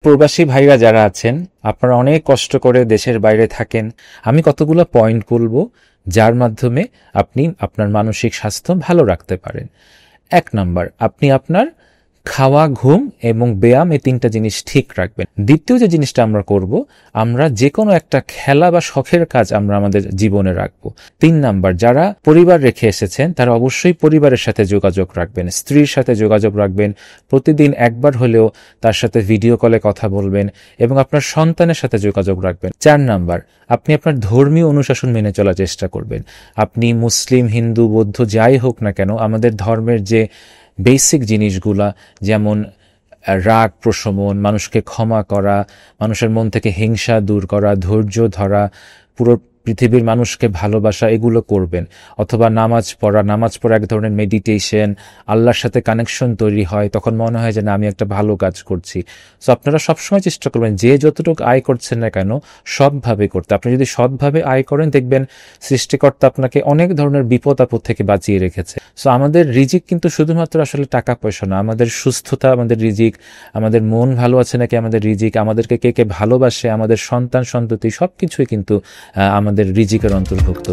প্রবাসী ভাইরা যারা আছেন, আপনারা অনেক কষ্ট করে দেশের বাইরে থাকেন। আমি কতগুলো পয়েন্ট বলবো যার মাধ্যমে আপনি আপনার মানসিক স্বাস্থ্য ভালো রাখতে পারেন। ১ নাম্বার, আপনি আপনার খাওয়া, ঘুম এবং ব্যায়াম এই ৩টা জিনিস ঠিক রাখবেন। দ্বিতীয় যে জিনিসটা আমরা করব, আমরা যে কোনো একটা খেলা বা শখের কাজ আমরা আমাদের জীবনে রাখবো। ৩ নাম্বার, যারা পরিবার রেখে এসেছেন তারা অবশ্যই পরিবারের সাথে যোগাযোগ রাখবেন, স্ত্রীর সাথে যোগাযোগ রাখবেন, প্রতিদিন একবার হলেও তার সাথে ভিডিও কলে কথা বলবেন এবং আপনার সন্তানের সাথে যোগাযোগ রাখবেন। ৪ নাম্বার, আপনি আপনার ধর্মীয় অনুশাসন মেনে চলার চেষ্টা করবেন। আপনি মুসলিম, হিন্দু, বৌদ্ধ যাই হোক না কেন, আমাদের ধর্মের যে বেসিক জিনিসগুলা, যেমন রাগ প্রশমন, মানুষকে ক্ষমা করা, মানুষের মন থেকে হিংসা দূর করা, ধৈর্য ধরা, পুরো পৃথিবীর মানুষকে ভালোবাসা, এগুলো করবেন। অথবা নামাজ পড়া এক ধরনের মেডিটেশন, আল্লাহর সাথে কানেকশন তৈরি হয়, তখন মনে হয় যে না, আমি একটা ভালো কাজ করছি। সো আপনারা সবসময় চেষ্টা করবেন যে যতটুকু আয় করছেন না কেন সৎভাবে করতে। আপনি যদি সৎভাবে আয় করেন, দেখবেন সৃষ্টিকর্তা আপনাকে অনেক ধরনের বিপদ আপদ থেকে বাঁচিয়ে রেখেছে। সো আমাদের রিজিক কিন্তু শুধুমাত্র আসলে টাকা পয়সা না, আমাদের সুস্থতা আমাদের রিজিক, আমাদের মন ভালো আছে নাকি আমাদের রিজিক, আমাদেরকে কে কে ভালোবাসে, আমাদের সন্তান সন্ততি সবকিছুই কিন্তু আমাদের রিজিকের অন্তর্ভুক্ত।